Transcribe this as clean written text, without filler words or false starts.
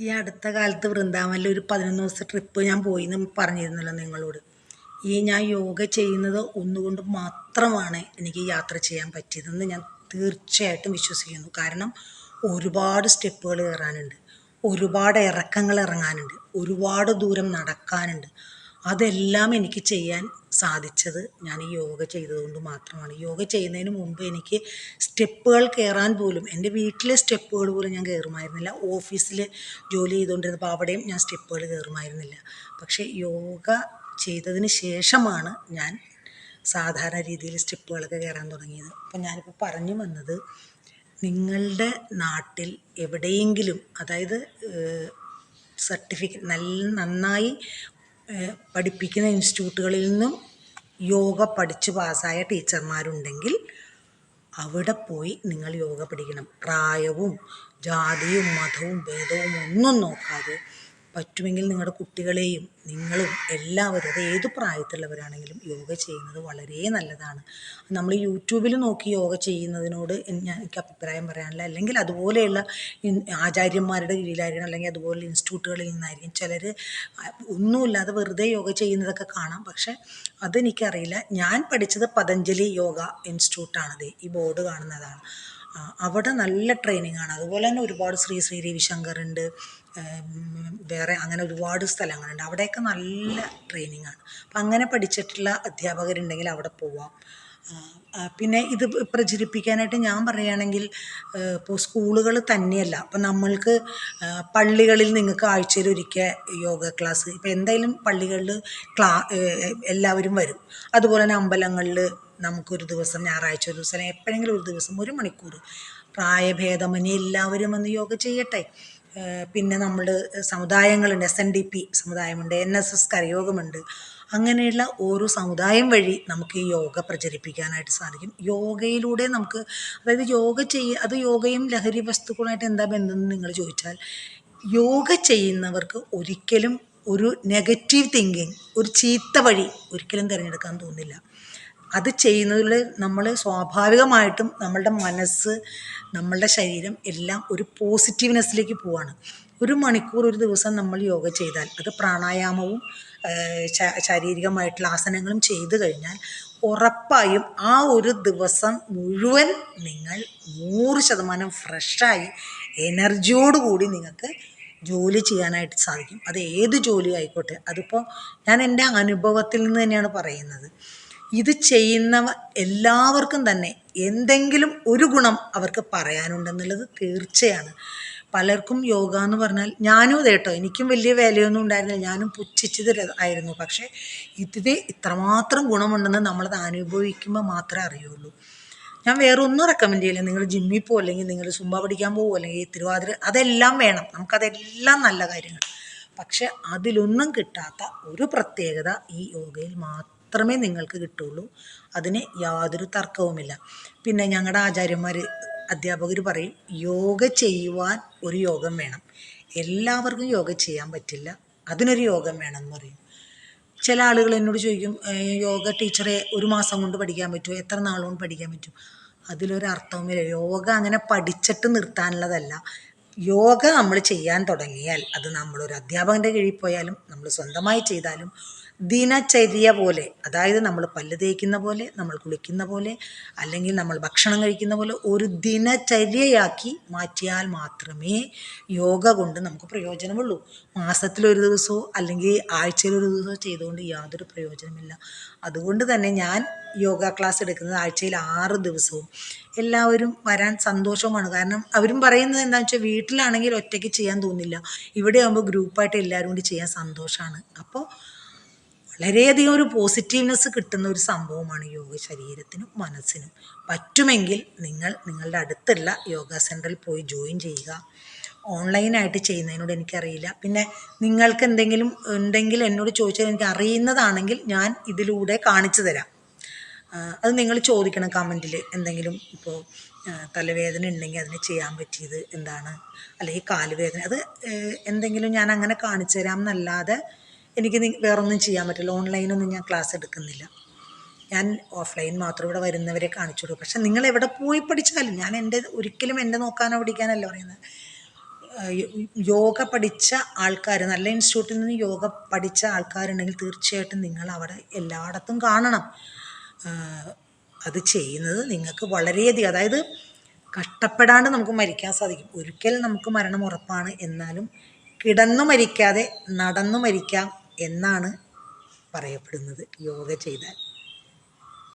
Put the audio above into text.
ഈ അടുത്ത കാലത്ത് വൃന്ദാവനിൽ ഒരു 11 ദിവസത്തെ ട്രിപ്പ് ഞാൻ പോയി എന്ന് പറഞ്ഞിരുന്നല്ലോ നിങ്ങളോട്. ഞാൻ യോഗ ചെയ്യുന്നത് ഒന്നുകൊണ്ട് മാത്രമാണ് എനിക്ക് യാത്ര ചെയ്യാൻ പറ്റിയതെന്ന് ഞാൻ തീർച്ചയായിട്ടും വിശ്വസിക്കുന്നു. കാരണം ഒരുപാട് സ്റ്റെപ്പുകൾ കയറാനുണ്ട്, ഒരുപാട് ഇറക്കങ്ങൾ ഇറങ്ങാനുണ്ട്, ഒരുപാട് ദൂരം നടക്കാനുണ്ട്. അതെല്ലാം എനിക്ക് ചെയ്യാൻ സാധിച്ചത് ഞാൻ ഈ യോഗ ചെയ്തതുകൊണ്ട് മാത്രമാണ്. യോഗ ചെയ്യുന്നതിന് മുമ്പ് എനിക്ക് സ്റ്റെപ്പുകൾ കയറാൻ പോലും, എൻ്റെ വീട്ടിലെ സ്റ്റെപ്പുകൾ പോലും ഞാൻ കയറുമായിരുന്നില്ല. ഓഫീസിൽ ജോലി ചെയ്തുകൊണ്ടിരുന്നപ്പോൾ അവിടെയും ഞാൻ സ്റ്റെപ്പുകൾ കയറുമായിരുന്നില്ല. പക്ഷേ യോഗ ചെയ്തതിന് ശേഷമാണ് ഞാൻ സാധാരണ രീതിയിൽ സ്റ്റെപ്പുകളൊക്കെ കയറാൻ തുടങ്ങിയത്. അപ്പം ഞാനിപ്പോൾ പറഞ്ഞു വന്നത്, നിങ്ങളുടെ നാട്ടിൽ എവിടെയെങ്കിലും, അതായത് സർട്ടിഫിക്കറ്റ് നന്നായി പഠിപ്പിക്കുന്ന ഇൻസ്റ്റിറ്റ്യൂട്ടുകളിൽ നിന്നും യോഗ പഠിച്ച് പാസ്സായ ടീച്ചർമാരുണ്ടെങ്കിൽ അവിടെ പോയി നിങ്ങൾ യോഗ പഠിക്കണം. പ്രായവും ജാതിയും മതവും ഭേദവും ഒന്നും നോക്കാതെ പറ്റുമെങ്കിൽ നിങ്ങളുടെ കുട്ടികളെയും നിങ്ങളും എല്ലാവരും, അത് ഏത് പ്രായത്തിലുള്ളവരാണെങ്കിലും യോഗ ചെയ്യുന്നത് വളരെ നല്ലതാണ്. നമ്മൾ യൂട്യൂബിൽ നോക്കി യോഗ ചെയ്യുന്നതിനോട് എനിക്ക് അഭിപ്രായം പറയാനില്ല. അല്ലെങ്കിൽ അതുപോലെയുള്ള ആചാര്യന്മാരുടെ കീഴിലായിരിക്കണം, അല്ലെങ്കിൽ അതുപോലെ ഇൻസ്റ്റിറ്റ്യൂട്ടുകളിൽ നിന്നായിരിക്കും. ചിലർ ഒന്നുമില്ലാതെ വെറുതെ യോഗ ചെയ്യുന്നതൊക്കെ കാണാം. പക്ഷേ അതെനിക്കറിയില്ല. ഞാൻ പഠിച്ചത് പതഞ്ജലി യോഗ ഇൻസ്റ്റിറ്റ്യൂട്ടാണത്, ഈ ബോർഡ് കാണുന്നതാണ്. അവിടെ നല്ല ട്രെയിനിങ് ആണ്. അതുപോലെ തന്നെ ഒരുപാട് ശ്രീ രവിശങ്കർ ഉണ്ട്, വേറെ അങ്ങനെ ഒരുപാട് സ്ഥലങ്ങളുണ്ട്. അവിടെയൊക്കെ നല്ല ട്രെയിനിങ് ആണ്. അപ്പം അങ്ങനെ പഠിച്ചിട്ടുള്ള അധ്യാപകരുണ്ടെങ്കിൽ അവിടെ പോവാം. പിന്നെ ഇത് പ്രചരിപ്പിക്കാനായിട്ട് ഞാൻ പറയുകയാണെങ്കിൽ, ഇപ്പോൾ സ്കൂളുകൾ തന്നെയല്ല, അപ്പം നമ്മൾക്ക് പള്ളികളിൽ നിങ്ങൾക്ക് ആഴ്ചയിൽ ഒരിക്കൽ യോഗ ക്ലാസ്, ഇപ്പം എന്തായാലും പള്ളികളിൽ എല്ലാവരും വരും. അതുപോലെ തന്നെ അമ്പലങ്ങളിൽ നമുക്കൊരു ദിവസം, ഞായറാഴ്ച ഒരു ദിവസം, എപ്പോഴെങ്കിലും ഒരു ദിവസം 1 മണിക്കൂർ പ്രായഭേദമന്യേ എല്ലാവരും വന്ന് യോഗ ചെയ്യട്ടെ. പിന്നെ നമ്മൾ സമുദായങ്ങളുണ്ട്, SNDP സമുദായമുണ്ട്, NSS കരയോഗമുണ്ട്. അങ്ങനെയുള്ള ഓരോ സമുദായം വഴി നമുക്ക് ഈ യോഗ പ്രചരിപ്പിക്കാനായിട്ട് സാധിക്കും. യോഗയിലൂടെ നമുക്ക്, അതായത് അത് യോഗയും ലഹരി വസ്തുക്കളുമായിട്ട് എന്താ ബന്ധം എന്ന് നിങ്ങൾ ചോദിച്ചാൽ, യോഗ ചെയ്യുന്നവർക്ക് ഒരിക്കലും ഒരു നെഗറ്റീവ് തിങ്കിങ്, ഒരു ചീത്ത വഴി ഒരിക്കലും തിരഞ്ഞെടുക്കാൻ തോന്നില്ല. അത് ചെയ്യുന്നതിൽ നമ്മൾ സ്വാഭാവികമായിട്ടും നമ്മളുടെ മനസ്സ്, നമ്മളുടെ ശരീരം എല്ലാം ഒരു പോസിറ്റീവ്നെസ്സിലേക്ക് പോവാണ്. 1 മണിക്കൂർ ഒരു ദിവസം നമ്മൾ യോഗ ചെയ്താൽ, അത് പ്രാണായാമവും ശാരീരികമായിട്ടുള്ള ആസനങ്ങളും ചെയ്തു കഴിഞ്ഞാൽ ഉറപ്പായും ആ ഒരു ദിവസം മുഴുവൻ നിങ്ങൾ 100% ഫ്രഷായി എനർജിയോടുകൂടി നിങ്ങൾക്ക് ജോലി ചെയ്യാനായിട്ട് സാധിക്കും. അത് ഏത് ജോലി ആയിക്കോട്ടെ. അതിപ്പോൾ ഞാൻ എൻ്റെ അനുഭവത്തിൽ നിന്ന് തന്നെയാണ് പറയുന്നത്. ഇത് ചെയ്യുന്ന എല്ലാവർക്കും തന്നെ എന്തെങ്കിലും ഒരു ഗുണം അവർക്ക് പറയാനുണ്ടെന്നുള്ളത് തീർച്ചയാണ്. പലർക്കും യോഗ എന്ന് പറഞ്ഞാൽ, ഞാനും അതെ കേട്ടോ, എനിക്കും വലിയ വിലയൊന്നും ഉണ്ടായിരുന്നില്ല, ഞാനും പുച്ഛിച്ചത് ആയിരുന്നു. പക്ഷേ ഇതിന് ഇത്രമാത്രം ഗുണമുണ്ടെന്ന് നമ്മളത് അനുഭവിക്കുമ്പോൾ മാത്രമേ അറിയുള്ളൂ. ഞാൻ വേറെ ഒന്നും റെക്കമെൻഡ് ചെയ്യില്ല. നിങ്ങൾ ജിമ്മിൽ പോകും, അല്ലെങ്കിൽ നിങ്ങൾ സുംബ പഠിക്കാൻ പോകും, അല്ലെങ്കിൽ തിരുവാതിര, അതെല്ലാം വേണം, നമുക്കതെല്ലാം നല്ല കാര്യങ്ങൾ. പക്ഷെ അതിലൊന്നും കിട്ടാത്ത ഒരു പ്രത്യേകത ഈ യോഗയിൽ മാത്രമേ നിങ്ങൾക്ക് കിട്ടുള്ളൂ. അതിന് യാതൊരു തർക്കവുമില്ല. പിന്നെ ഞങ്ങളുടെ ആചാര്യന്മാർ, അധ്യാപകർ പറയും, യോഗ ചെയ്യുവാൻ ഒരു യോഗം വേണം. എല്ലാവർക്കും യോഗ ചെയ്യാൻ പറ്റില്ല, അതിനൊരു യോഗം വേണമെന്ന് പറയും. ചില ആളുകൾ എന്നോട് ചോദിക്കും, യോഗ ടീച്ചറെ 1 മാസം കൊണ്ട് പഠിക്കാൻ പറ്റുമോ, എത്ര നാളുകൊണ്ട് പഠിക്കാൻ പറ്റും? അതിലൊരർത്ഥവുമില്ല. യോഗ അങ്ങനെ പഠിച്ചിട്ട് നിർത്താനുള്ളതല്ല. യോഗ നമ്മൾ ചെയ്യാൻ തുടങ്ങിയാൽ, അത് നമ്മളൊരു അധ്യാപകൻ്റെ കീഴിൽ പോയാലും നമ്മൾ സ്വന്തമായി ചെയ്താലും, ദിനചര്യ പോലെ, അതായത് നമ്മൾ പല്ല് തേക്കുന്ന പോലെ, നമ്മൾ കുളിക്കുന്ന പോലെ, അല്ലെങ്കിൽ നമ്മൾ ഭക്ഷണം കഴിക്കുന്ന പോലെ ഒരു ദിനചര്യയാക്കി മാറ്റിയാൽ മാത്രമേ യോഗ കൊണ്ട് നമുക്ക് പ്രയോജനമുള്ളൂ. മാസത്തിലൊരു ദിവസമോ അല്ലെങ്കിൽ ആഴ്ചയിലൊരു ദിവസമോ ചെയ്തുകൊണ്ട് യാതൊരു പ്രയോജനമില്ല. അതുകൊണ്ട് തന്നെ ഞാൻ യോഗ ക്ലാസ് എടുക്കുന്നത് ആഴ്ചയിൽ 6 ദിവസവും. എല്ലാവരും വരാൻ സന്തോഷവുമാണ്. കാരണം അവരും പറയുന്നത് എന്താണെന്ന് വെച്ചാൽ, വീട്ടിലാണെങ്കിൽ ഒറ്റയ്ക്ക് ചെയ്യാൻ തോന്നില്ല, ഇവിടെ ആകുമ്പോൾ ഗ്രൂപ്പായിട്ട് എല്ലാവരും കൂടി ചെയ്യാൻ സന്തോഷമാണ്. അപ്പോൾ വളരെയധികം ഒരു പോസിറ്റീവ്നെസ് കിട്ടുന്ന ഒരു സംഭവമാണ് യോഗ, ശരീരത്തിനും മനസ്സിനും. പറ്റുമെങ്കിൽ നിങ്ങൾ നിങ്ങളുടെ അടുത്തുള്ള യോഗ സെൻറ്ററിൽ പോയി ജോയിൻ ചെയ്യുക. ഓൺലൈനായിട്ട് ചെയ്യുന്നതിനോട് എനിക്കറിയില്ല. പിന്നെ നിങ്ങൾക്ക് എന്തെങ്കിലും ഉണ്ടെങ്കിൽ എന്നോട് ചോദിച്ചാൽ, എനിക്ക് അറിയുന്നതാണെങ്കിൽ ഞാൻ ഇതിലൂടെ കാണിച്ചു തരാം. അത് നിങ്ങൾ ചോദിക്കണം കമൻറ്റിൽ. എന്തെങ്കിലും ഇപ്പോൾ തലവേദന ഉണ്ടെങ്കിൽ അതിന് ചെയ്യാൻ പറ്റിയത് എന്താണ്, അല്ലെങ്കിൽ കാലുവേദന, അത് എന്തെങ്കിലും ഞാൻ അങ്ങനെ കാണിച്ചു തരാം എന്നല്ലാതെ എനിക്ക് വേറൊന്നും ചെയ്യാൻ പറ്റില്ല. ഓൺലൈനൊന്നും ഞാൻ ക്ലാസ് എടുക്കുന്നില്ല. ഞാൻ ഓഫ്ലൈൻ മാത്രം ഇവിടെ വരുന്നവരെ കാണിച്ചു കൊടുക്കും. പക്ഷെ നിങ്ങൾ എവിടെ പോയി പഠിച്ചാലും, ഞാൻ ഒരിക്കലും എൻ്റെ നോക്കാനോ പഠിക്കാനല്ല പറയുന്നത്. യോഗ പഠിച്ച ആൾക്കാർ, നല്ല ഇൻസ്റ്റിറ്റ്യൂട്ടിൽ നിന്ന് യോഗ പഠിച്ച ആൾക്കാരുണ്ടെങ്കിൽ തീർച്ചയായിട്ടും നിങ്ങൾ അവിടെ എല്ലായിടത്തും കാണണം. അത് ചെയ്യുന്നത് നിങ്ങൾക്ക് വളരെയധികം, അതായത് കഷ്ടപ്പെടാണ്ട് നമുക്ക് മരിക്കാൻ സാധിക്കും. ഒരിക്കൽ നമുക്ക് മരണം ഉറപ്പാണ്, എന്നാലും കിടന്നു മരിക്കാതെ നടന്നു മരിക്കാം എന്നാണ് പറയപ്പെടുന്നത് യോഗ ചെയ്താൽ.